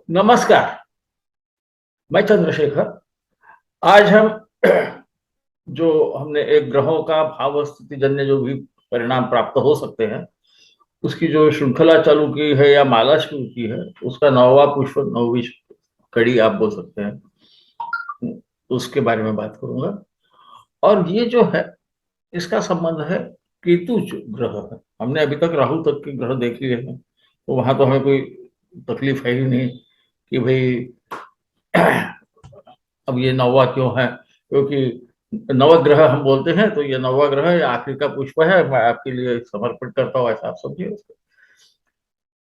नमस्कार। मैं चंद्रशेखर। आज हम जो हमने एक ग्रहों का भाव स्थिति जन्य जो भी परिणाम प्राप्त हो सकते हैं उसकी जो श्रृंखला चालू की है या माला शुरू की है उसका नौवा पुष्प नौवीं कड़ी आप बोल सकते हैं, उसके बारे में बात करूंगा। और ये जो है इसका संबंध है केतु जो ग्रह है। हमने अभी तक राहु तक के ग्रह देख लिए हैं, तो वहां तो हमें कोई तकलीफ है ही नहीं कि भाई अब ये नौवा क्यों है, क्योंकि नवग्रह हम बोलते हैं तो ये नौवा ग्रह या आखिरी का पुष्प है, मैं आपके लिए समर्पित करता हूँ, ऐसा आप समझिए उसको।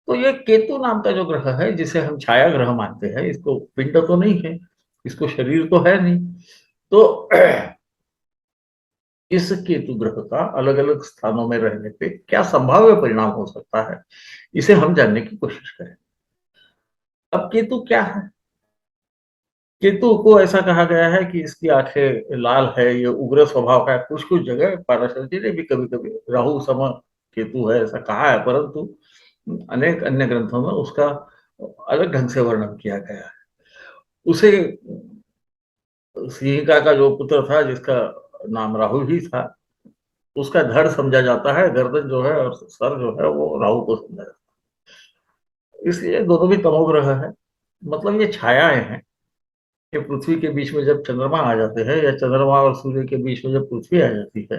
तो ये केतु नाम का जो ग्रह है जिसे हम छाया ग्रह मानते हैं, इसको पिंड तो नहीं है, इसको शरीर तो है नहीं, तो इस केतु ग्रह का अलग अलग स्थानों में रहने पे क्या संभाव्य परिणाम हो सकता है, इसे हम जानने की कोशिश करें। अब केतु क्या है? केतु को ऐसा कहा गया है कि इसकी आंखें लाल है, ये उग्र स्वभाव का है। कुछ कुछ जगह पाराशर जी ने भी कभी कभी राहु सम केतु है ऐसा कहा है, परंतु अनेक अन्य ग्रंथों में उसका अलग ढंग से वर्णन किया गया है। उसे सिंहिका का जो पुत्र था जिसका नाम राहु ही था, उसका धड़ समझा जाता है, गर्दन जो है और सर जो है वो राहु को समझा जाता है। इसलिए दोनों भी तमोग्रह है, मतलब ये छायाएं हैं। ये पृथ्वी के बीच में जब चंद्रमा आ जाते हैं या चंद्रमा और सूर्य के बीच में जब पृथ्वी आ जाती है,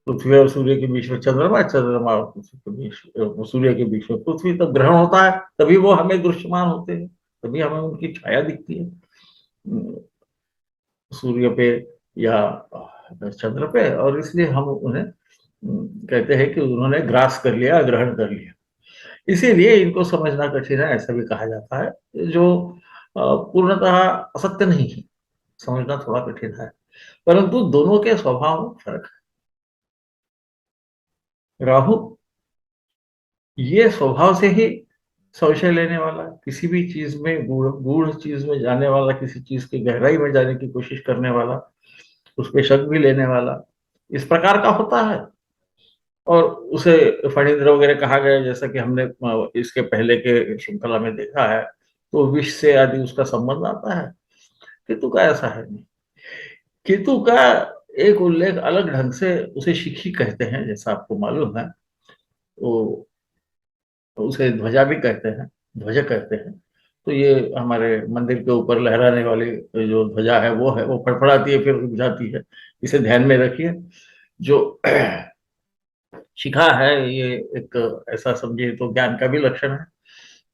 पृथ्वी और सूर्य के बीच में चंद्रमा, चंद्रमा और पृथ्वी के बीच सूर्य के बीच में पृथ्वी, तब ग्रहण होता है, तभी वो हमें दृश्यमान होते हैं, तभी हमें उनकी छाया दिखती है सूर्य पे या चंद्र पे। और इसलिए हम उन्हें कहते हैं कि उन्होंने ग्रास कर लिया, ग्रहण कर लिया। इसीलिए इनको समझना कठिन है, ऐसा भी कहा जाता है, जो पूर्णतः असत्य नहीं है, समझना थोड़ा कठिन है, परंतु दोनों के स्वभाव में फर्क है। राहु ये स्वभाव से ही संशय लेने वाला, किसी भी चीज में गूढ़ गूढ़ चीज में जाने वाला, किसी चीज की गहराई में जाने की कोशिश करने वाला, उस पर शक भी लेने वाला, इस प्रकार का होता है। और उसे फणींद्र वगैरह कहा गया, जैसा कि हमने इसके पहले के श्रृंखला में देखा है, तो विष से आदि उसका संबंध आता है। केतु का ऐसा है नहीं। केतु का एक उल्लेख अलग ढंग से उसे शिखी कहते हैं, जैसा आपको मालूम है। वो उसे ध्वजा भी कहते हैं, ध्वज कहते हैं। तो ये हमारे मंदिर के ऊपर लहराने वाली जो ध्वजा है वो है, वो फड़फड़ाती है फिर रुक जाती है, इसे ध्यान में रखिए। जो शिखा है ये एक ऐसा समझिए तो ज्ञान का भी लक्षण है,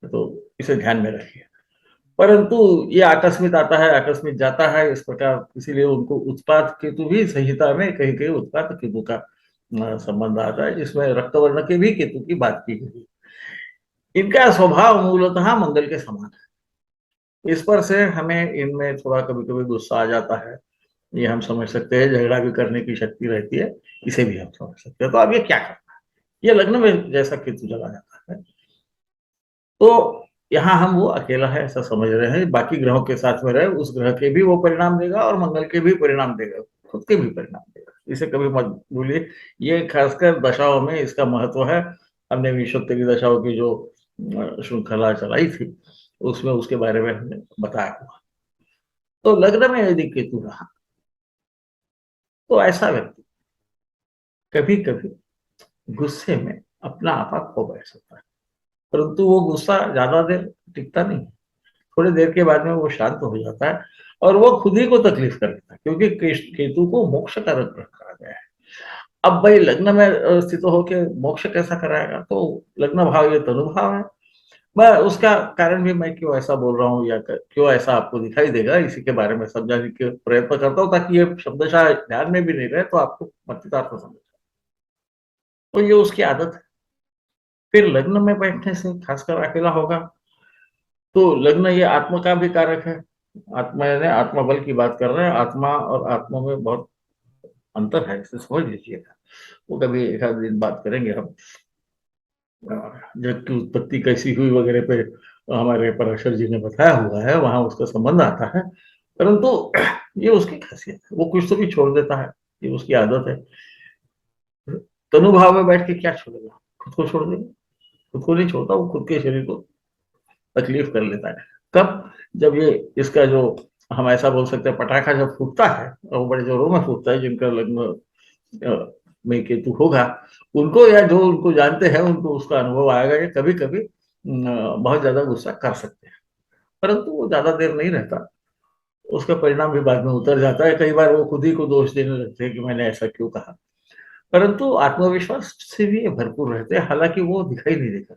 तो इसे ध्यान में रखिए। परंतु ये आकस्मिक आता है, आकस्मिक जाता है, इस प्रकार, इसीलिए उनको उत्पात केतु भी संहिता में कहीं कहीं उत्पात केतु का संबंध आता है, जिसमें रक्तवर्ण के भी केतु की बात की गई। इनका स्वभाव मूलतः मंगल के समान है। इस पर से हमें इनमें थोड़ा कभी कभी गुस्सा आ जाता है, ये हम समझ सकते हैं, झगड़ा भी करने की शक्ति रहती है, इसे भी हम समझ सकते हैं। तो अब ये क्या करना है? ये लग्न में जैसा केतु चला जाता है, तो यहाँ हम वो अकेला है ऐसा समझ रहे हैं, बाकी ग्रहों के साथ में रहे, उस ग्रह के भी वो परिणाम देगा और मंगल के भी परिणाम देगा, खुद के भी परिणाम देगा, इसे कभी मत भूलिए। ये खासकर दशाओं में इसका महत्व है। हमने विषुप्त की दशाओं की जो श्रृंखला चलाई थी उसमें उसके बारे में हमने बताया हुआ। तो लग्न में यदि केतु रहा तो ऐसा व्यक्ति कभी कभी गुस्से में अपना आपा खो बैठ सकता है, परंतु वो गुस्सा ज्यादा देर टिकता नहीं है। थोड़ी देर के बाद में वो शांत हो जाता है और वो खुद ही को तकलीफ कर लेता है, क्योंकि केतु को मोक्ष कारक ग्रह कहा गया है। अब भाई लग्न में स्थित होकर मोक्ष कैसा कराएगा? तो लग्न भाव ये तनु भाव है। मैं उसका कारण भी मैं क्यों ऐसा बोल रहा हूँ या क्यों ऐसा आपको दिखाई देगा, इसी के बारे में समझाने के प्रयत्न करता हूँ, ताकि ये शब्दशः ध्यान में भी नहीं रहे तो आपको मतितार्थ समझ। तो ये उसकी आदत है। फिर लग्न में बैठने से, खासकर अकेला होगा, तो लग्न ये आत्मा का भी कारक है। आत्मा यानी आत्मबल की बात कर रहे हैं, आत्मा और आत्मा में बहुत अंतर है, इसे समझ लीजिएगा। वो कभी एक आध दिन बात करेंगे हम, जग की उत्पत्ति कैसी हुई वगैरह पे हमारे पराशर जी ने बताया हुआ है, वहां उसका संबंध आता है। परंतु ये उसकी खासियत है, वो कुछ तो भी छोड़ देता है, ये उसकी आदत है। तनुभाव में बैठ के क्या छोड़ेगा? खुद को छोड़ देगा? खुद को नहीं छोड़ता, वो खुद के शरीर को तकलीफ कर लेता है। कब? जब ये इसका जो, हम ऐसा बोल सकते हैं, पटाखा जब फूटता है और वो बड़े जोरों में फूटता है, जिनका लग्न में केतु होगा, उनको या जो उनको जानते हैं उनको उसका अनुभव आएगा कि कभी कभी बहुत ज्यादा गुस्सा कर सकते हैं, परंतु वो ज्यादा देर नहीं रहता, उसका परिणाम भी बाद में उतर जाता है। कई बार वो खुद ही को दोष देने लगते हैं कि मैंने ऐसा क्यों कहा, परंतु आत्मविश्वास से भी ये भरपूर रहते हैं, हालांकि वो दिखाई नहीं देता।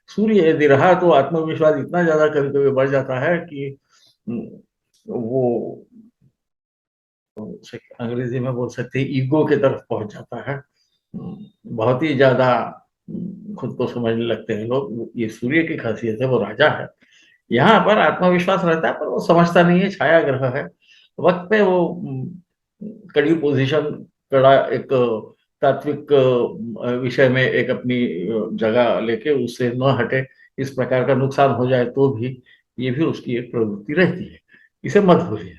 सूर्य यदि रहा तो आत्मविश्वास इतना ज्यादा कभी कभी बढ़ जाता है कि वो अंग्रेजी में बोल सकते हैं ईगो की तरफ पहुंच जाता है। बहुत ही ज्यादा खुद को समझने लगते हैं लोग। ये सूर्य की खासियत है, वो राजा है। यहाँ पर आत्मविश्वास रहता है पर वो समझता नहीं है, छाया ग्रह है। वक्त पे वो कड़ी पोजीशन, कड़ा एक तात्विक विषय में एक अपनी जगह लेके उससे न हटे, इस प्रकार का नुकसान हो जाए तो भी ये भी उसकी एक प्रवृत्ति रहती है। इसे मत भूलिए।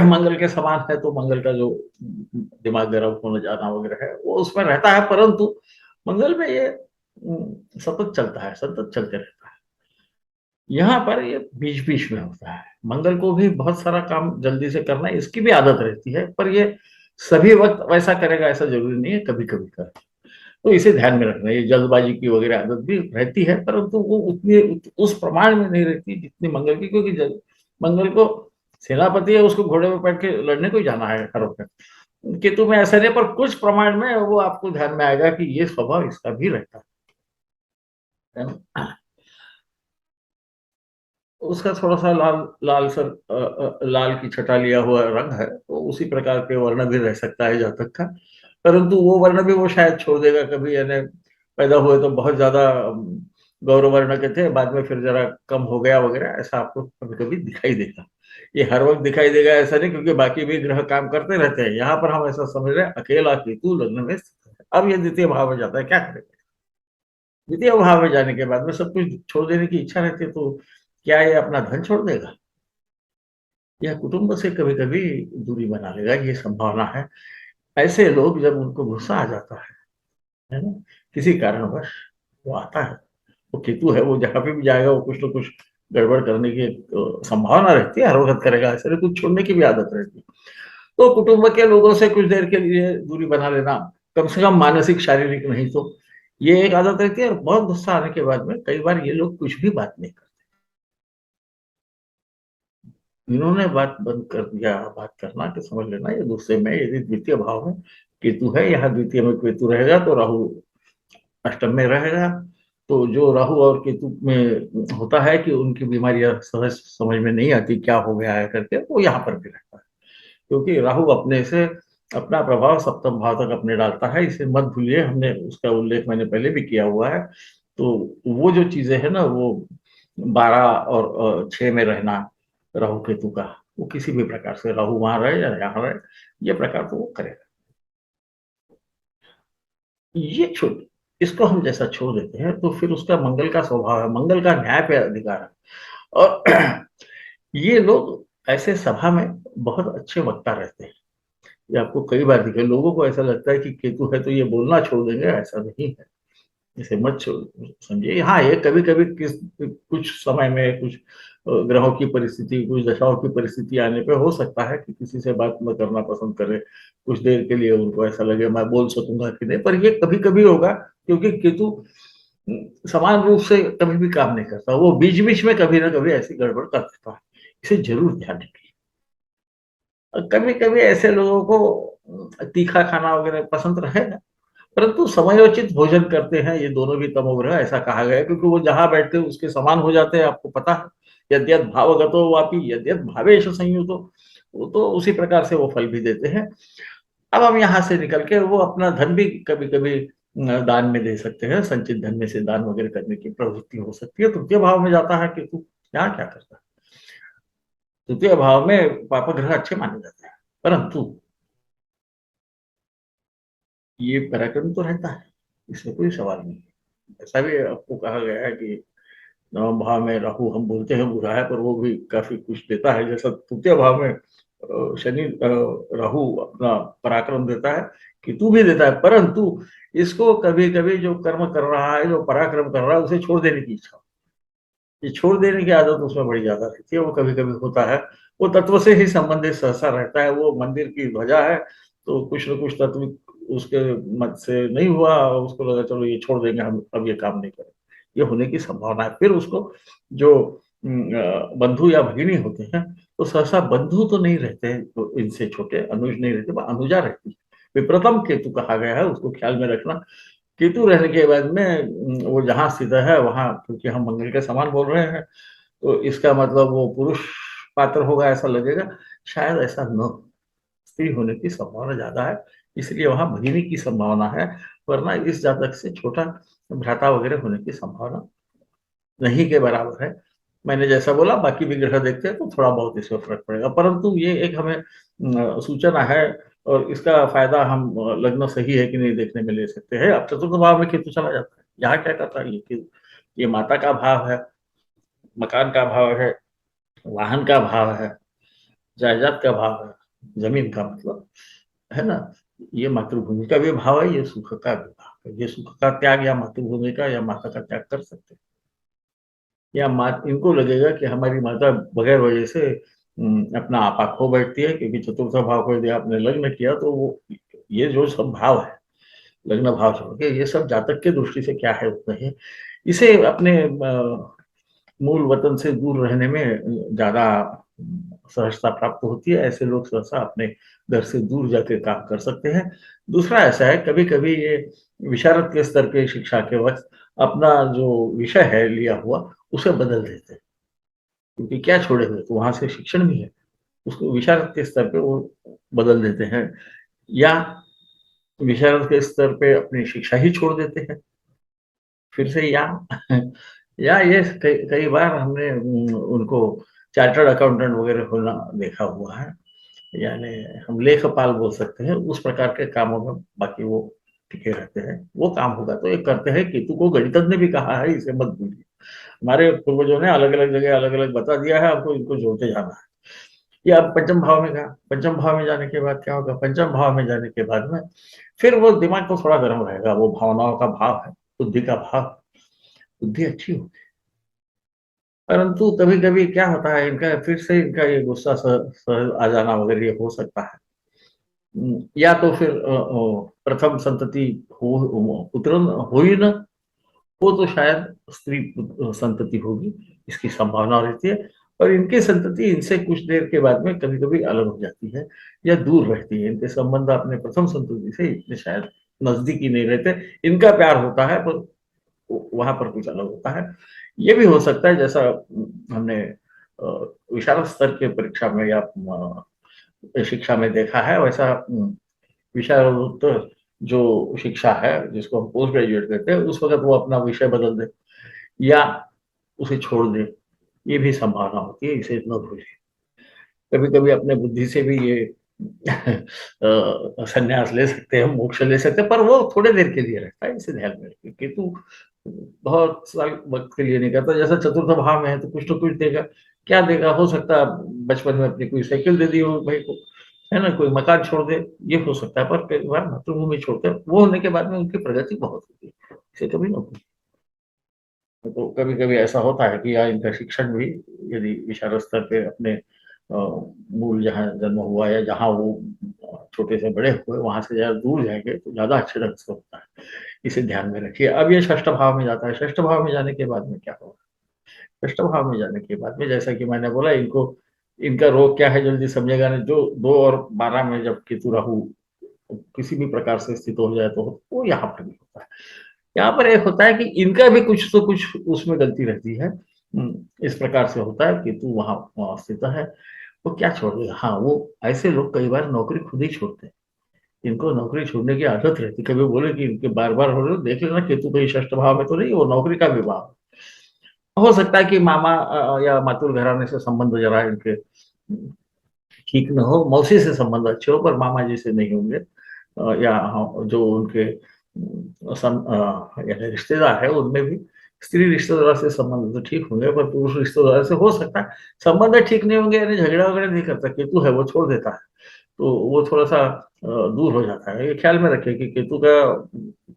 मंगल के समान है तो मंगल का जो दिमाग गर्म होने जाना वगैरह है वो उसमें रहता है, परंतु मंगल में ये सतत चलता है, सतत चलते रहता है। यहाँ पर ये बीच बीच में होता है। मंगल को भी बहुत सारा काम जल्दी से करना है, इसकी भी आदत रहती है, पर ये सभी वक्त वैसा करेगा ऐसा जरूरी नहीं है, कभी कभी कर। तो इसे ध्यान में रखना, ये जल्दबाजी की वगैरह आदत भी रहती है, परंतु वो उतनी उस प्रमाण में नहीं रहती जितनी मंगल की, क्योंकि मंगल को सेनापति है, उसको घोड़े में बैठ के लड़ने को ही जाना है हर वक्त। केतु में ऐसा नहीं, पर कुछ प्रमाण में वो आपको ध्यान में आएगा कि ये स्वभाव इसका भी रहता है ना? उसका थोड़ा सा लाल लाल सर लाल की छटा लिया हुआ रंग है, तो उसी प्रकार के वर्ण भी रह सकता है जातक का, परंतु वो वर्ण भी वो शायद छोड़ देगा कभी, यानी पैदा हुए तो बहुत ज्यादा गौरव वर्ण के थे, बाद में फिर जरा कम हो गया वगैरह, ऐसा आपको कभी कभी दिखाई देगा। ये हर वक्त दिखाई देगा ऐसा नहीं, क्योंकि बाकी भी ग्रह काम करते रहते हैं। यहाँ पर हम ऐसा समझ रहे हैं अकेला केतु लग्न में स्थित है। अब ये द्वितीय भाव में जाता है, क्या करेगा? द्वितीय भाव में जाने के बाद में सब कुछ छोड़ देने की इच्छा रहती है, तो क्या ये अपना धन छोड़ देगा, या कुटुंब से कभी कभी दूरी बना लेगा, ये संभावना है। ऐसे लोग जब उनको गुस्सा आ जाता है ना, किसी कारणवश, वो आता है, वो केतु है, वो जहां पे भी जाएगा वो कुछ ना कुछ गड़बड़ करने की संभावना रहती है, हर वक्त करेगा, ऐसे कुछ छोड़ने की भी आदत रहती है। तो कुटुंब के लोगों से कुछ देर के लिए दूरी बना लेना, कम से कम मानसिक शारीरिक नहीं तो, ये एक आदत रहती है। और बहुत गुस्सा आने के बाद में कई बार ये लोग कुछ भी बात नहीं करते। इन्होंने बात बंद कर दिया, बात करना कि समझ लेना ये दूसरे में, यदि द्वितीय भाव में केतु है, यहाँ द्वितीय में केतु रहेगा तो राहु अष्टम में रहेगा। तो जो राहु और केतु में होता है कि उनकी बीमारियां सहज समझ में नहीं आती क्या हो गया है करके, वो यहाँ पर भी रहता है, क्योंकि राहु अपने से अपना प्रभाव सप्तम भाव तक अपने डालता है, इसे मत भूलिए, हमने उसका उल्लेख मैंने पहले भी किया हुआ है। तो वो जो चीजें है ना, वो 12 और 6 में रहना राहु केतु का, वो किसी भी प्रकार से राहु वहां रहे या यहाँ रहे, ये प्रकार तो वो करेगा। ये छोड़, इसको हम जैसा छोड़ देते हैं तो फिर उसका मंगल का स्वभाव है, मंगल का न्याय पे अधिकार है। और ये लोग ऐसे सभा में बहुत अच्छे वक्ता रहते हैं। ये आपको कई बार दिखे, लोगों को ऐसा लगता है कि केतु है तो ये बोलना छोड़ देंगे, ऐसा नहीं है। इसे मत समझिए। हाँ, ये कभी कभी कुछ समय में कुछ ग्रहों की परिस्थिति, कुछ दशाओं की परिस्थिति आने पे हो सकता है कि किसी से बात न करना पसंद करे, कुछ देर के लिए उनको ऐसा लगे मैं बोल सकूंगा कि नहीं, पर ये कभी कभी होगा, क्योंकि केतु समान रूप से कभी भी काम नहीं करता, वो बीच बीच में कभी ना कभी ऐसी गड़बड़ कर देता है। इसे जरूर ध्यान रखिए। कभी कभी ऐसे लोगों को तीखा खाना वगैरह पसंद रहेगा, परंतु समयोचित भोजन करते हैं ये दोनों भी तमोग्रह, ऐसा कहा गया है, क्योंकि वो जहां बैठते हैं उसके समान हो जाते हैं, आपको पता है। यद्यत भावगतो वापि यद्यत भावेश संयुतो, वो तो उसी प्रकार से वो फल भी देते हैं। अब हम यहाँ से निकल के वो अपना धन भी कभी कभी दान में दे सकते हैं, संचित धन में से दान वगैरह करने की प्रवृत्ति हो सकती है। तृतीय भाव में जाता है कि तू यहाँ क्या करता है। तृतीय भाव में पाप ग्रह अच्छे माने जाते हैं, परंतु ये पराक्रम तो रहता है, इसमें कोई सवाल नहीं है। ऐसा भी आपको कहा गया है कि नवम भाव में राहु हम बोलते हैं बुरा है, पर वो भी काफी कुछ देता है, जैसा तृतीय भाव में शनि राहु अपना पराक्रम देता है, केतु भी देता है, परंतु इसको कभी कभी जो कर्म कर रहा है, जो पराक्रम कर रहा है, उसे छोड़ देने की इच्छा, ये छोड़ देने की आदत उसमें बड़ी ज्यादा रहती है, वो कभी कभी होता है। वो तत्व से ही संबंधित सहसा रहता है, वो मंदिर की ध्वजा है तो कुछ न कुछ तत्व उसके मत से नहीं हुआ, उसको लगा चलो ये छोड़ देंगे, हम अब ये काम नहीं करें, ये होने की संभावना है। फिर उसको जो बंधु या भगिनी होते हैं, तो सहसा बंधु तो नहीं रहते, तो इनसे छोटे अनुज नहीं रहते, अनुजा रहती है। विप्रतम केतु कहा गया है, उसको ख्याल में रखना। केतु रहने के बाद में वो जहां स्थित है वहां, क्योंकि हम मंगल के समान बोल रहे हैं, तो इसका मतलब वो पुरुष पात्र होगा ऐसा लगेगा, शायद ऐसा न हो, स्त्री होने की संभावना ज्यादा है, इसलिए वहां भगिनी की संभावना है। वरना इस जातक से छोटा भ्राता वगैरह होने की संभावना नहीं के बराबर है। मैंने जैसा बोला, बाकी भी ग्रह देखते हैं तो थोड़ा बहुत इसमें फर्क पड़ेगा, परंतु ये एक हमें सूचना है, और इसका फायदा हम लग्न सही है कि नहीं देखने में ले सकते हैं। अब चतुर्थ भाव में केतु चला जाता है, यहाँ क्या करता है ये माता का भाव है, मकान का भाव है, वाहन का भाव है, जायदाद का भाव है, जमीन का मतलब, है ना। ये मातृभूमि का भी भाव है, ये सुख का भी भाव है। ये सुख का त्याग या मातृभूमि का या माता का त्याग कर सकते हैं, या इनको लगेगा कि हमारी माता बगैर वजह से अपना आपा खो बैठती है, क्योंकि चतुर्थ भाव को यदि आपने लग्न किया तो वो ये जो सब भाव है, लग्न भाव छोड़ के ये सब जातक के दृष्टि से क्या है उतना ही, इसे अपने मूल वतन से दूर रहने में ज्यादा सहजता प्राप्त होती है। ऐसे लोग सहसा अपने घर से दूर जाकर काम कर सकते हैं। दूसरा ऐसा है, कभी कभी ये विशारद के स्तर पे शिक्षा के वक्त अपना जो विषय है लिया हुआ उसे बदल देते हैं, क्योंकि क्या छोड़े हुए, तो वहां से शिक्षण भी है, उसको विशारद के स्तर पे वो बदल देते हैं, या विशारद के स्तर पे अपनी शिक्षा ही छोड़ देते हैं फिर से, या ये कई बार हमने उनको चार्टर्ड अकाउंटेंट वगैरह होना देखा हुआ है, यानी हम लेखपाल बोल सकते हैं, उस प्रकार के कामों में बाकी वो टिके रहते हैं। वो काम होगा तो ये करते हैं। केतु को गणितज्ञ ने भी कहा है, इसे मत भूलिए, हमारे पूर्वजों ने अलग अलग जगह अलग अलग बता दिया है, आपको इनको जोड़ते जाना है। ये अब पंचम भाव में गया, पंचम भाव में जाने के बाद क्या होगा, पंचम भाव में जाने के बाद में फिर वो दिमाग तो थोड़ा गर्म रहेगा, वो भावनाओं का भाव है, बुद्धि का भाव, बुद्धि अच्छी होगी। परंतु कभी कभी क्या होता है, इनका फिर से इनका ये गुस्सा आ जाना वगैरह ये हो सकता है। या तो फिर प्रथम संतति हो, पुत्र हो ही ना, वो तो शायद स्त्री संतति होगी, इसकी संभावना रहती है। और इनकी संतति इनसे कुछ देर के बाद में कभी कभी अलग हो जाती है या दूर रहती है, इनके संबंध अपने प्रथम संतति से इतने शायद नजदीकी नहीं रहते। इनका प्यार होता है पर वहां पर कुछ अलग होता है। ये भी हो सकता है, जैसा हमने विशारद स्तर के परीक्षा में या शिक्षा में देखा है, वैसा विषयोत्तर जो शिक्षा है जिसको हम पोस्ट ग्रेजुएट कहते हैं, उस वक्त वो अपना विषय बदल दे या उसे छोड़ दे, ये भी संभावना होती है, इसे न भूलें। कभी कभी अपने बुद्धि से भी ये संन्यास ले सकते हैं, मोक्ष ले सकते हैं, पर वो थोड़े देर के लिए रहता है, इसे ध्यान में रखिए। केतु बहुत साल वक्त के लिए नहीं करता, जैसा चतुर्थ भाव में है तो कुछ तो कुछ देगा। क्या देगा, हो सकता है बचपन में अपनी कोई साइकिल दे दी हो भाई को, है ना, कोई मकान छोड़ दे, ये हो सकता है। पर कई बार मातृभूमि छोड़ते हैं, वो होने के बाद में उनकी प्रगति बहुत होती है, इसे कभी ना भूलें। तो कभी कभी ऐसा होता है कि या इनका शिक्षण भी यदि विशारद स्तर पे अपने मूल जहाँ जन्म हुआ या जहाँ वो छोटे से बड़े हुए वहां से ज्यादा दूर जाएंगे तो ज्यादा अच्छे ढंग से होता है, इसे ध्यान में रखिए। अब ये षष्ठ भाव में जाता है, षष्ठ भाव में जाने के बाद में क्या होगा, षष्ठ भाव में जाने के बाद में जैसा कि मैंने बोला, इनको इनका रोग क्या है जल्दी समझेगा नहीं। जो 2 और 12 में जब केतु राहु किसी भी प्रकार से स्थित हो जाए तो वो यहाँ पर भी होता है। यहाँ पर एक होता है कि इनका भी कुछ तो कुछ उसमें गलती रहती है। इस प्रकार से होता है, केतु वहां स्थित है, वो क्या छोड़ देगा। हाँ, वो ऐसे लोग कई बार नौकरी खुद ही छोड़ते हैं, इनको नौकरी छोड़ने की आदत रहती। कभी बोले कि इनके बार बार हो रहे हो, देख लेना केतु कहीं षष्ठ भाव में तो नहीं, वो नौकरी का विभाग हो सकता है कि मामा या मातुल घराने से संबंध जरा इनके ठीक न हो, मौसी से संबंध अच्छे हो पर मामा जी से नहीं होंगे, या हाँ, जो उनके यानी रिश्तेदार है उनमें भी स्त्री रिश्तेदार से संबंध तो ठीक होंगे, पर पुरुष रिश्तेदार से हो सकता है संबंध ठीक नहीं होंगे, यानी झगड़ा वगैरह नहीं करता। केतु है वो छोड़ देता है, तो वो थोड़ा सा दूर हो जाता है। ये ख्याल में रखिए कि केतु का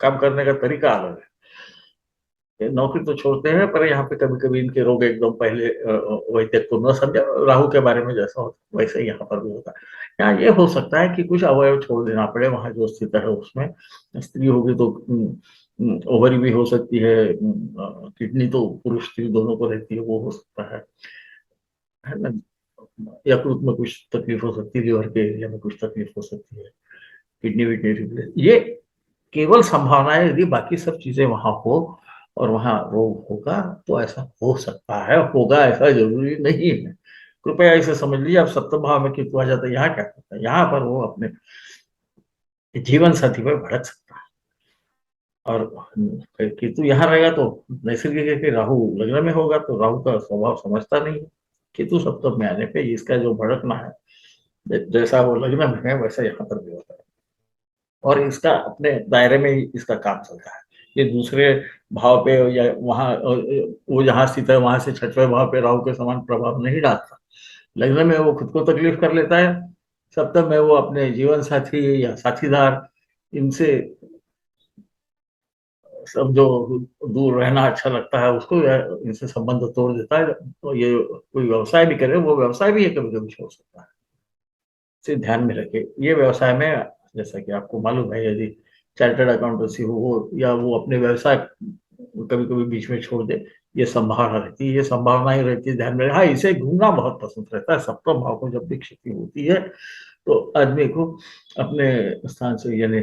काम करने का तरीका अलग है। नौकरी तो छोड़ते हैं, पर यहाँ पे कभी कभी इनके रोग एकदम पहले वैद्य को न समझे, राहु के बारे में जैसा होता वैसे ही यहाँ पर भी होता है। यहाँ ये हो सकता है कि कुछ अवयव छोड़ देना पड़े वहां जो स्थित है उसमें। स्त्री होगी तो ओवरी भी हो सकती है, किडनी तो पुरुष स्त्री दोनों को रहती है, वो हो सकता है ना। यकृत में कुछ तकलीफ हो सकती है, लिवर के एरिया में कुछ तकलीफ हो सकती है, किडनी विडनी रिप्लेस, ये केवल संभावना है। यदि बाकी सब चीजें वहां हो और वहां रोग होगा तो ऐसा हो सकता है, होगा ऐसा जरूरी नहीं है। कृपया इसे समझ लीजिए। आप सप्तम भाव में केतु आ जाता है, यहाँ क्या करता है, यहाँ पर वो अपने जीवन साथी पर भड़क सकता है। और केतु यहाँ रहेगा तो नैसर्गिक है कि राहु लग्न में होगा, तो राहु का स्वभाव समझता नहीं है। केतु सप्तम में आने पे इसका जो भड़कना है, जैसा वो लग्न में है वैसा यहाँ पर भी होता है। और इसका अपने दायरे में ही इसका काम चलता है। ये दूसरे भाव पे या वहां वो जहां स्थित है वहां से छठवें भाव पे राहु के समान प्रभाव नहीं डालता। लग्न में वो खुद को तकलीफ कर लेता है, सप्तम में वो अपने जीवन साथी या साथीदार, इनसे सब जो दूर रहना अच्छा लगता है उसको, या इनसे संबंध तोड़ देता है। तो ये कोई व्यवसाय भी करे, वो व्यवसाय भी ये कभी कभी छोड़ सकता है। इसे ध्यान में रखे। ये व्यवसाय में, जैसा कि आपको मालूम है, यदि चार्टर्ड अकाउंटेंसी हो या वो अपने व्यवसाय कभी कभी बीच में छोड़ दे, ये संभावना रहती है, ये संभावना ही रहती है, ध्यान में। हाँ, इसे घूमना बहुत पसंद रहता है। सप्तम भाव को जब भी क्षति होती है तो आदमी को अपने स्थान से, यानी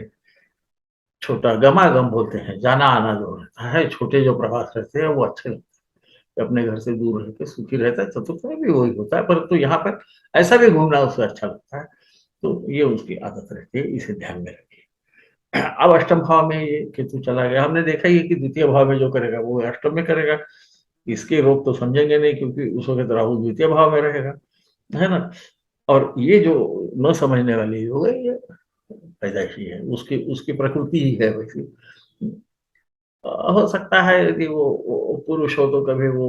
छोटा गमागम बोलते हैं, जाना आना जो रहता है, छोटे जो प्रवास रहते हैं वो अच्छे लगते हैं। अपने घर से दूर रह के सुखी रहता है। चतुर्थ में भी वही होता है, परंतु यहाँ पर ऐसा भी घूमना उसे अच्छा लगता है। तो ये उसकी आदत रहती है, इसे ध्यान में रखिए। अब अष्टम भाव में ये केतु चला गया, हमने देखा ही है कि द्वितीय भाव में जो करेगा वो अष्टम में करेगा। इसके रोग तो समझेंगे नहीं, क्योंकि उस वक्त राहु द्वितीय भाव में रहेगा, है ना। और ये जो न समझने वाली योग है, ये पैदाइशी है, उसकी उसकी प्रकृति ही है वैसी। हो सकता है यदि वो पुरुष हो तो कभी वो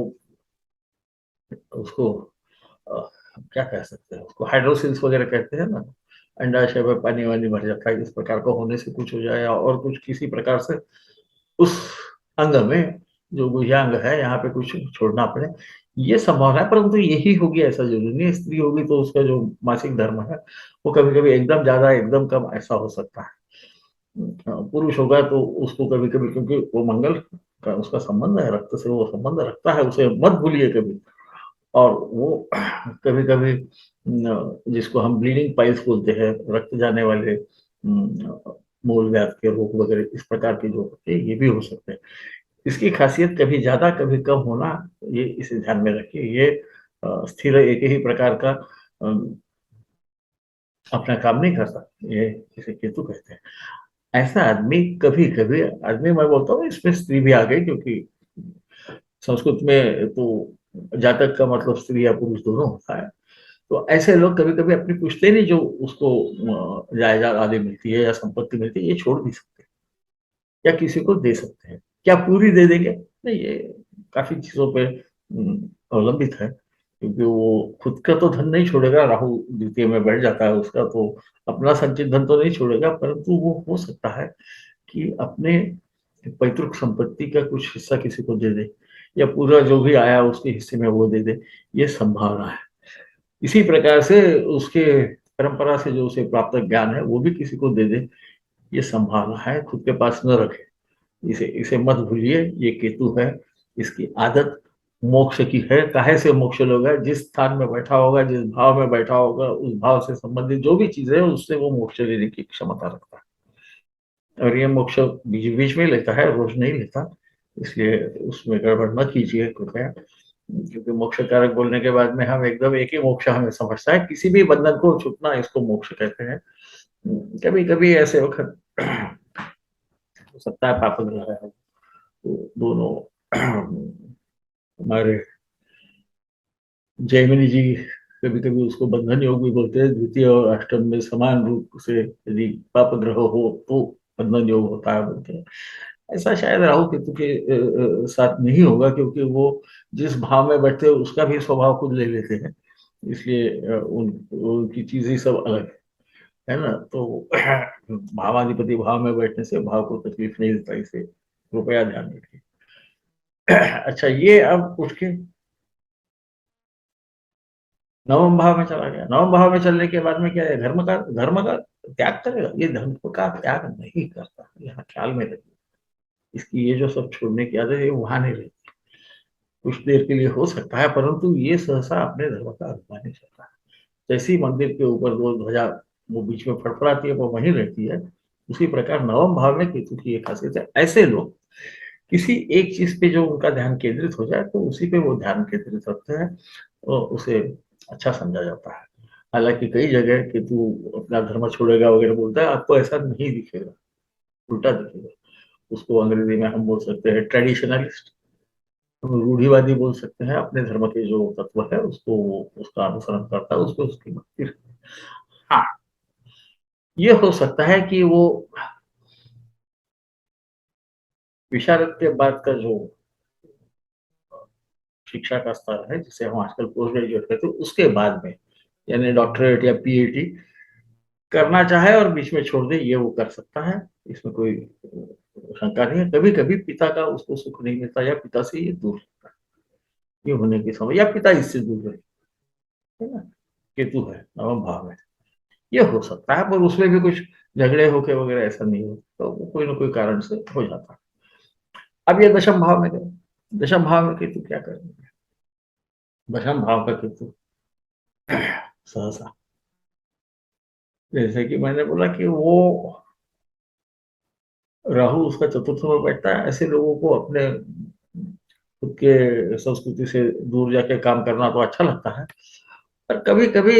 उसको अ, क्या कह सकते हैं, उसको हाइड्रोसिल्स वगैरह कहते हैं ना, अंडाशय में पानी वानी भर जाता है, इस प्रकार का होने से कुछ हो जाए, और कुछ किसी प्रकार से उस अंग में जो गुह्यांग है यहाँ पे कुछ छोड़ना पड़े, ये संभावना है। परंतु यही होगी ऐसा जरूरी नहीं है। स्त्री होगी तो उसका जो मासिक धर्म है वो कभी कभी एकदम ज्यादा एकदम कम ऐसा हो सकता है। पुरुष होगा तो उसको कभी कभी, क्योंकि वो मंगल का उसका संबंध है, रक्त से वो संबंध रखता है, उसे मत भूलिए कभी। और वो कभी कभी जिसको हम ब्लीडिंग पाइल्स बोलते हैं, रक्त जाने वाले मूल व्याध के रोग वगैरह, इस प्रकार के जो होते हैं ये भी हो सकते हैं। इसकी खासियत कभी ज्यादा कभी कम होना, ये इसे ध्यान में रखिए। ये स्थिर एक ही प्रकार का अपना काम नहीं करता, ये इसे केतु कहते हैं। ऐसा आदमी कभी कभी, आदमी मैं बोलता हूँ, इसमें स्त्री भी आ गई, क्योंकि संस्कृत में तो जातक का मतलब स्त्री या पुरुष दोनों होता है। तो ऐसे लोग कभी कभी अपनी पुश्तैनी जो उसको जायदाद आदि मिलती है या संपत्ति मिलती है, ये छोड़ भी सकते हैं या किसी को दे सकते हैं। क्या पूरी दे देंगे? नहीं, ये काफी चीजों पे अवलंबित है, क्योंकि वो खुद का तो धन नहीं छोड़ेगा, राहु द्वितीय में बैठ जाता है उसका, तो अपना संचित धन तो नहीं छोड़ेगा, परंतु वो हो सकता है कि अपने पैतृक संपत्ति का कुछ हिस्सा किसी को दे दे, या पूरा जो भी आया उसके हिस्से में वो दे दे, ये संभावना है। इसी प्रकार से उसके परंपरा से जो उसे प्राप्त ज्ञान है वो भी किसी को दे दे, ये संभावना है। खुद के पास न रखे, इसे इसे मत भूलिए। ये केतु है, इसकी आदत मोक्ष की है। काहे से मोक्ष लोगा, जिस स्थान में बैठा होगा, जिस भाव में बैठा होगा, उस भाव से संबंधित जो भी चीज है उससे वो मोक्ष लेने की क्षमता रखता है। और ये मोक्ष बीच बीच में लेता है, रोज नहीं लेता, इसलिए उसमें गड़बड़ मत कीजिए कृपया। क्योंकि मोक्ष कारक बोलने के बाद में हम एकदम एक ही मोक्ष हमें समझता है, किसी भी बंधन को छूटना इसको मोक्ष कहते हैं। कभी कभी ऐसे वक्त हो सकता है पाप ग्रह है, तो दोनों हमारे जैमिनी जी कभी कभी उसको बंधन योग भी बोलते हैं। द्वितीय और अष्टम में समान रूप से यदि पाप ग्रह हो तो बंधन योग होता है बोलते हैं। ऐसा शायद राहु केतु के साथ नहीं होगा, क्योंकि वो जिस भाव में बैठते हैं उसका भी स्वभाव खुद ले लेते हैं, इसलिए उनकी चीज ही सब अलग है ना। तो भावाधिपति भाव में बैठने से भाव को तकलीफ नहीं देता, इसे कृपया ध्यान रखिए। अच्छा, ये अब उठ के नवम भाव में चला गया। नवम भाव में चलने के बाद में क्या है, धर्म का त्याग करेगा। ये धर्म का त्याग नहीं करता, यहाँ ख्याल में रखिए। इसकी ये जो सब छोड़ने की आदत है, वहां नहीं रहती। कुछ देर के लिए हो सकता है, परंतु ये सहसा अपने धर्म का अभिमान नहीं करता है। जैसे ही मंदिर के ऊपर दो ध्वजा वो बीच में फड़फड़ाती है, वो वहीं रहती है। उसी प्रकार नवम भाव में केतु की एक खासियत है। ऐसे लोग किसी एक चीज पे जो उनका ध्यान केंद्रित हो जाए, तो उसी पे वो ध्यान केंद्रित रखते हैं और उसे अच्छा समझा जाता है। हालांकि कई जगह केतु अपना धर्म छोड़ेगा वगैरह बोलता है, आपको ऐसा नहीं दिखेगा, उल्टा दिखेगा। उसको अंग्रेजी में हम बोल सकते हैं ट्रेडिशनलिस्ट, रूढ़िवादी बोल सकते हैं। अपने धर्म के जो तत्व है उसको उसका अनुसरण करता है, उसको उसकी भक्ति। हाँ, ये हो सकता है कि वो विशारद के बाद का जो शिक्षा का स्तर है, जिसे हम आजकल पोस्ट ग्रेजुएट कहते हैं, उसके बाद में यानी डॉक्टरेट या पीएचडी करना चाहे और बीच में छोड़ दे, ये वो कर सकता है। इसमें कोई शंका नहीं है। कभी कभी पिता का उसको सुख नहीं मिलता, या पिता से ये दूर रहता है, ये होने की समय, या पिता इससे दूर रहे, है ना। केतु है नवम भाव में, ये हो सकता है। पर उसमें भी कुछ झगड़े होके वगैरह ऐसा नहीं हो, तो वो कोई ना कोई कारण से हो जाता है। अब ये दशम भाव में गए। दशम भाव में केतु क्या करेंगे? दशम भाव का केतु सहसा, जैसे कि मैंने बोला कि वो राहु उसका चतुर्थ में बैठता है। ऐसे लोगों को अपने खुद के संस्कृति से दूर जाके काम करना तो अच्छा लगता है, पर कभी कभी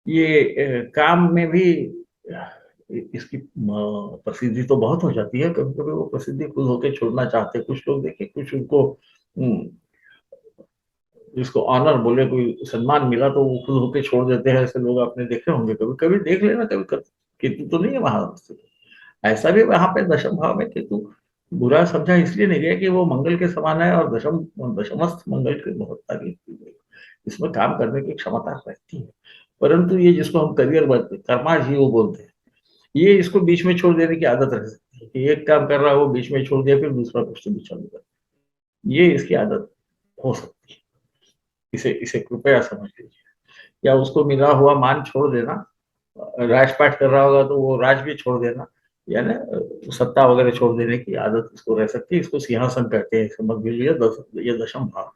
ये काम में भी इसकी प्रसिद्धि तो बहुत हो जाती है। कभी कभी वो प्रसिद्धि खुद होके छोड़ना चाहते हैं कुछ लोग। देखिए, कुछ उनको जिसको ऑनर बोले, कोई सम्मान मिला, तो वो खुद होके छोड़ देते हैं। ऐसे लोग आपने देखे होंगे, कभी कभी देख लेना। कभी केतु तो नहीं है वहां, ऐसा भी वहां पे दशम भाव में केतु बुरा समझा इसलिए नहीं गया कि वो मंगल के समान है, और दशमस्थ मंगल की बहुत तारीफ की गई। इसमें काम करने की क्षमता रहती है, परंतु ये जिसको हम करियर कर्मा जी वो बोलते हैं, ये इसको बीच में छोड़ देने की आदत रह सकती है कि एक काम कर रहा है वो बीच में छोड़ दिया, फिर दूसरा क्वेश्चन भी चालू कर, ये इसकी आदत हो सकती है। इसे इसे कृपया समझ लीजिए। या उसको मिला हुआ मान छोड़ देना, राजपाट कर रहा होगा तो वो राज भी छोड़ देना, यानी सत्ता वगैरह छोड़ देने की आदत इसको रह सकती है। इसको सिंहासन कहते हैं, समझ लीजिए। ये दशम भाव।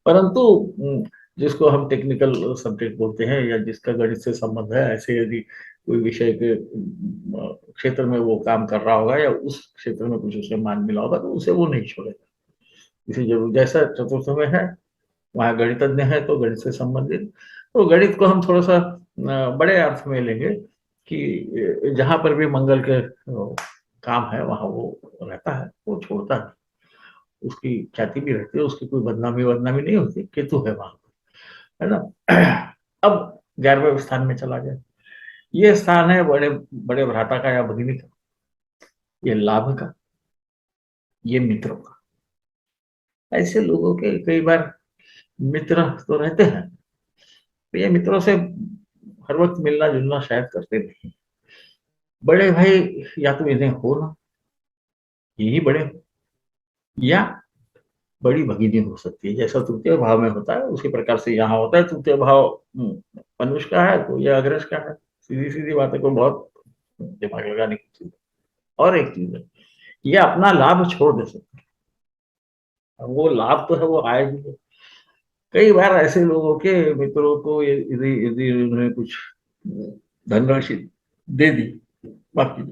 परंतु जिसको हम टेक्निकल सब्जेक्ट बोलते हैं, या जिसका गणित से संबंध है, ऐसे यदि कोई विषय के क्षेत्र में वो काम कर रहा होगा, या उस क्षेत्र में कुछ उसे मान मिला होगा, तो उसे वो नहीं छोड़ेगा। इसे जरूर, जैसा चतुर्थ में है वहाँ गणितज्ञ है तो गणित से संबंधित, तो गणित को हम थोड़ा सा बड़े अर्थ में लेंगे कि जहां पर भी मंगल के काम है वहां वो रहता है, वो छोड़ता है। उसकी ख्याति भी रहती है, उसकी कोई बदनामी बदनामी नहीं होती। केतु है वहां, है ना। अब 11वें स्थान में चला गया। ये स्थान है बड़े बड़े भ्राता का या भगिनी का, ये लाभ का, ये मित्रों का। ऐसे लोगों के कई बार मित्र तो रहते हैं, तो ये मित्रों से हर वक्त मिलना जुलना शायद करते नहीं। बड़े भाई या तो इन्हें हो ना, यही बड़े हो, या बड़ी भगिनी हो सकती है। जैसा तृतीय भाव में होता है उसी प्रकार से यहाँ होता है। तृतीय भाव मनुष्य का है, तो ये अग्रज का है। सीधी सीधी बात है, कोई बहुत दिमाग लगाने की चीज। और एक चीज है, ये अपना लाभ छोड़ दे सकते हैं। वो लाभ तो है, वो आए भी है। कई बार ऐसे लोगों के मित्रों को यदि यदि उन्होंने कुछ धनराशि दे दी, बाकी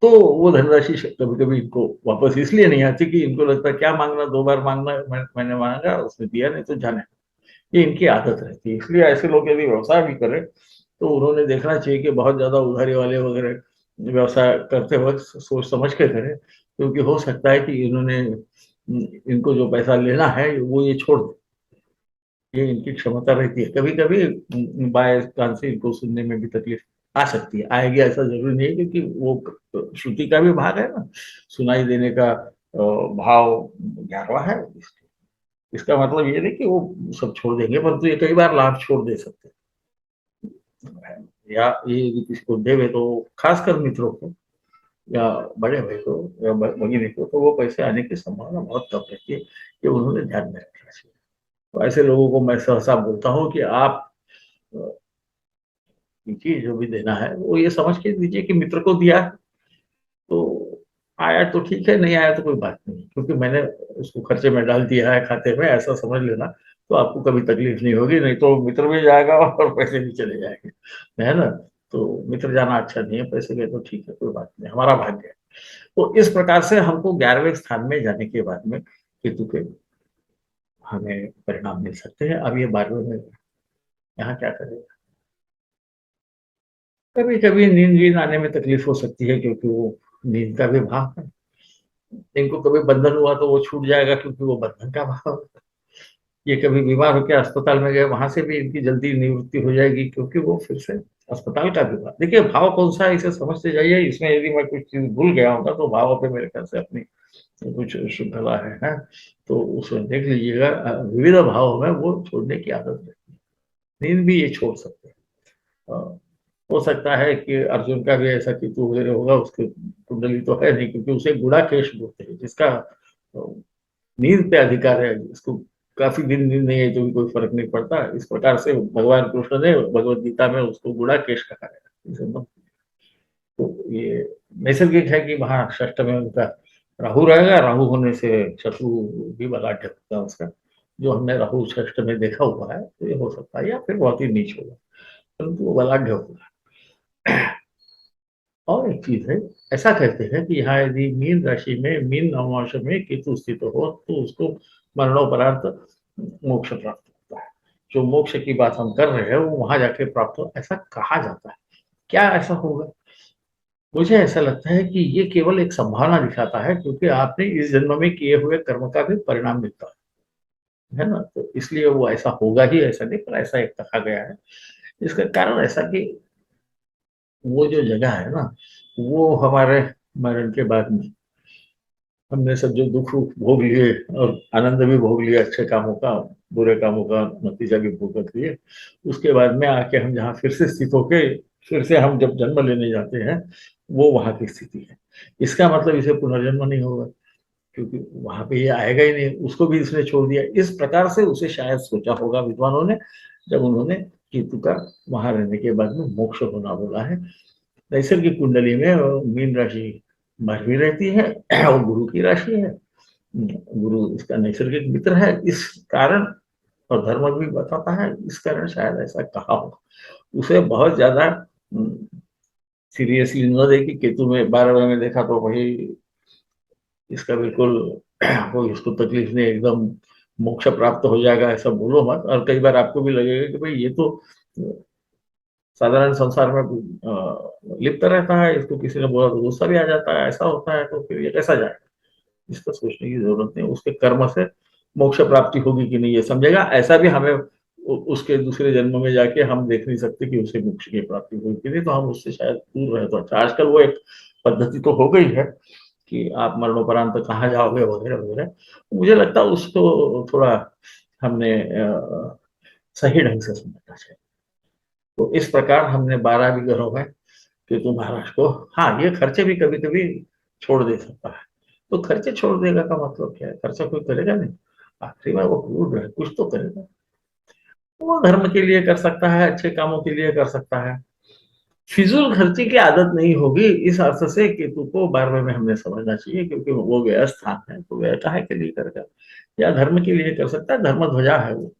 तो वो धनराशि कभी कभी इनको वापस इसलिए नहीं आती कि इनको लगता है क्या मांगना, 2 बार मांगना। मैंने मांगा, उसने दिया नहीं तो जाने। ये इनकी आदत रहती है। इसलिए ऐसे लोग यदि व्यवसाय भी करें, तो उन्होंने देखना चाहिए कि बहुत ज्यादा उधारी वाले वगैरह व्यवसाय करते वक्त सोच समझ के करें, क्योंकि हो सकता है कि इन्होंने इनको जो पैसा लेना है वो ये छोड़ दे। ये इनकी क्षमता रहती है। कभी कभी बाय कान से इनको सुनने में भी तकलीफ आ सकती है, आएगी ऐसा जरूरी नहीं है, क्योंकि वो श्रुति का भी भाग है ना, सुनाई देने का भाव 11वां है। इसका मतलब ये नहीं कि वो सब छोड़ देंगे, परंतु ये कई बार लाभ छोड़ दे सकते हैं। या ये यदि किसी को देवे तो खासकर मित्रों को, या बड़े भाई को या भगिनी को, तो वो पैसे आने की संभावना बहुत कम रहती है, कि उन्होंने ध्यान में रखना चाहिए। तो ऐसे लोगों को मैं सहसा बोलता हूँ कि आप दीजिए, जो भी देना है वो ये समझ के दीजिए कि मित्र को दिया, तो आया तो ठीक है, नहीं आया तो कोई बात नहीं, क्योंकि मैंने उसको खर्चे में डाल दिया है खाते में, ऐसा समझ लेना, तो आपको कभी तकलीफ नहीं होगी। नहीं तो मित्र भी जाएगा और पैसे भी चले जाएंगे, है ना। तो मित्र जाना अच्छा नहीं है, पैसे गए तो ठीक है, कोई बात नहीं, हमारा भाग्य है। तो इस प्रकार से हमको 11वें स्थान में जाने के बाद में केतु के हमें परिणाम मिल सकते हैं। अब ये 12वें में यहाँ क्या करेगा? कभी कभी नींद वींद आने में तकलीफ हो सकती है, क्योंकि वो नींद का भी भाव है। इनको कभी बंधन हुआ तो वो छूट जाएगा, क्योंकि वो बंधन का भाव है। ये कभी बीमार होकर अस्पताल में गए, वहां से भी इनकी जल्दी निवृत्ति हो जाएगी, क्योंकि वो फिर से अस्पताल का भी भाव। देखिए, भाव कौन सा है इसे समझते जाइए। इसमें यदि मैं कुछ चीज भूल गया होगा तो भावों पे मेरे ख्याल से अपनी कुछ श्रृंखला है, तो उसमें देख लीजिएगा। विविध भाव में वो छोड़ने की आदत रहती है। नींद भी ये छोड़ सकते हैं। अ, हो सकता है कि अर्जुन का भी ऐसा केतु वगैरह होगा, उसके कुंडली तो है नहीं, क्योंकि उसे गुड़ाकेश बोलते हैं, जिसका नींद पे अधिकार है, इसको काफी दिन नींद नहीं है तो भी कोई फर्क नहीं पड़ता। इस प्रकार से भगवान कृष्ण ने भगवत गीता में उसको गुड़ाकेश कहा है, इसे मत। तो ये नैसर्गिक है कि वहां षष्ठ में उनका राहु रहेगा, राहु होने से शत्रु भी बलाढ्य होगा उसका, जो हमने राहु षष्ठ में देखा हुआ है, तो ये हो सकता है, या फिर बहुत ही नीच होगा, परंतु वो बलाढ्य होगा। और एक चीज है, ऐसा कहते हैं कि यहाँ यदि मीन राशि में, मीन नवमांश में केतु स्थित हो, तो उसको मरणोपरांत मोक्ष प्राप्त होता है। जो मोक्ष की बात हम कर रहे हैं वो वहां जाके प्राप्त हो, ऐसा कहा जाता है। क्या ऐसा होगा? मुझे ऐसा लगता है कि ये केवल एक संभावना दिखाता है, क्योंकि आपने इस जन्म में किए हुए कर्म का भी परिणाम मिलता है ना। तो इसलिए वो ऐसा होगा ही, ऐसा नहीं, पर ऐसा एक कहा गया है। इसका कारण ऐसा कि वो जो जगह है ना, वो हमारे मरण के बाद में हमने सब जो दुख भोग लिए और आनंद भी भोग लिया, अच्छे कामों का, बुरे कामों का नतीजा भी भुगत लिए, उसके बाद में आके हम जहाँ फिर से स्थित होके, फिर से हम जब जन्म लेने जाते हैं, वो वहां की स्थिति है। इसका मतलब इसे पुनर्जन्म नहीं होगा, क्योंकि वहां पे ये आएगा ही नहीं, उसको भी इसने छोड़ दिया। इस प्रकार से उसे शायद सोचा होगा विद्वानों ने, जब उन्होंने केतु का वहां रहने के बाद में मोक्ष होना बोला है। नैसर्गिक कुंडली में मीन राशि 12वीं रहती है, और गुरु की राशि है, गुरु इसका नैसर्गिक मित्र है, इस कारण, और धर्म भी बताता है, इस कारण शायद ऐसा कहा हो। उसे बहुत ज्यादा सीरियसली न दे कि केतु में 12वें में देखा तो वही इसका बिल्कुल कोई इसको तकलीफ नहीं, एकदम मोक्ष प्राप्त हो जाएगा, ऐसा बोलो मत। और कई बार आपको भी लगेगा कि भाई ये तो साधारण संसार में लिप्त रहता है, इसको किसी ने बोला तो गुस्सा भी आ जाता है, ऐसा होता है, तो फिर ये कैसा जाएगा? इसका सोचने की जरूरत नहीं, उसके कर्म से मोक्ष प्राप्ति होगी कि नहीं ये समझेगा। ऐसा भी हमें उसके दूसरे जन्म में जाके हम देख नहीं सकते कि उसे मोक्ष की प्राप्ति हुई कि नहीं, तो हम उससे शायद दूर रहे तो अच्छा। आजकल वो एक पद्धति तो हो गई है कि आप मरणोपरांत कहाँ जाओगे वगैरह वगैरह। मुझे लगता है उसको थोड़ा हमने सही ढंग से समझना चाहिए। तो इस प्रकार हमने 12 भी ग्रहों में केतु महाराज को, हाँ, ये खर्चे भी कभी कभी छोड़ दे सकता है। तो खर्चे छोड़ देगा का मतलब क्या है? खर्चा कोई करेगा नहीं, आखिरी में वो क्रूर है, कुछ तो करेगा। वो धर्म के लिए कर सकता है, अच्छे कामों के लिए कर सकता है। फिजूल खर्ची की आदत नहीं होगी, इस अर्थ से केतु को 12वें में हमने समझना चाहिए, क्योंकि वो व्यय स्थान है, तो व्यय काहे के लिए करेगा? या धर्म के लिए कर सकता है, धर्म ध्वजा है वो,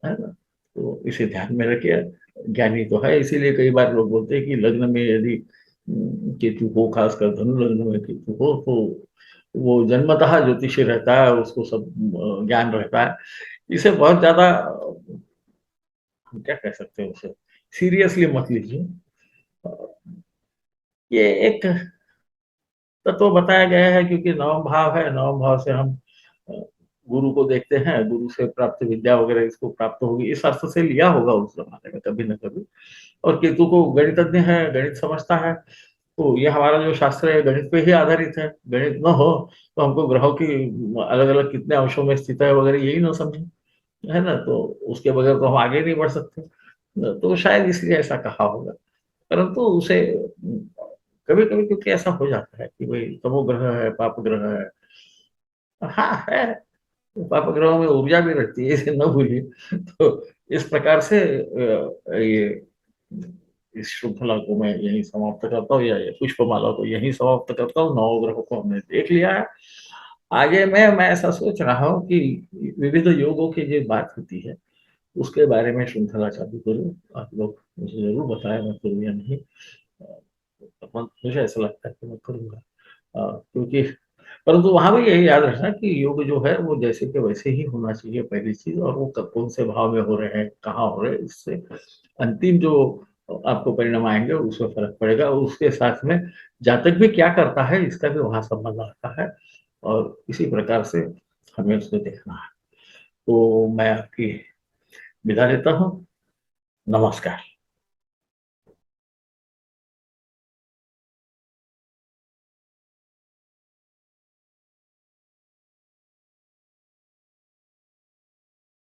है ना। तो इसे ध्यान में रखिए। ज्ञानी तो है, इसीलिए कई बार लोग बोलते हैं कि लग्न में यदि केतु हो, खासकर धनु लग्न में केतु हो, तो वो जन्मतः ज्योतिषी रहता है, उसको सब ज्ञान रहता है। इसे बहुत ज्यादा हम क्या कह सकते हैं, उसे सीरियसली मत लीजिए। ये एक तत्व बताया गया है, क्योंकि नवम भाव है, नवम भाव से हम अ, गुरु को देखते हैं, गुरु से प्राप्त विद्या वगैरह इसको प्राप्त होगी, इस अर्थ से लिया होगा उस जमाने में कभी ना कभी। और केतु को गणितज्ञ है, गणित समझता है, तो ये हमारा जो शास्त्र है गणित पे ही आधारित है। गणित न हो तो हमको ग्रहों की अलग अलग कितने अंशों में स्थित है वगैरह यही ना समझे, है ना। तो उसके बगैर तो हम आगे नहीं बढ़ सकते, तो शायद इसलिए ऐसा कहा होगा। परंतु उसे कभी-कभी क्योंकि ऐसा हो जाता है कि भई तमो ग्रह है, पाप ग्रह है। हाँ, है। पाप ग्रहों में ऊर्जा भी रहती है, इसे न भूलिए। तो इस प्रकार से ये इस श्रृंखला को मैं यहीं समाप्त करता हूँ, या ये पुष्पमाला को यहीं समाप्त करता हूँ। नवग्रहों को हमने देख लिया है। आगे मैं ऐसा सोच रहा हूँ कि विविध योगों की जो बात होती है, उसके बारे में श्रृंखला चालू करूँ। आप लोग मुझे ज़रूर बताएँ मैं करूँ या नहीं। मुझे ऐसा लगता है कि मैं करूँगा। क्योंकि परंतु वहाँ भी यही याद रखना कि योग जो है वो जैसे के वैसे ही होना चाहिए, पहली चीज़। और वो कब कौन से भाव में हो रहे हैं, कहाँ हो रहे हैं, इससे अंतिम जो आपको परिणाम आएँगे उसमें फ़र्क पड़ेगा। और उसके साथ में जातक भी क्या करता है इसका भी वहाँ संबंध आता है, और इसी प्रकार से हमें उसे देखना है। तो मैं आपकी विदा लेता हूँ। नमस्कार।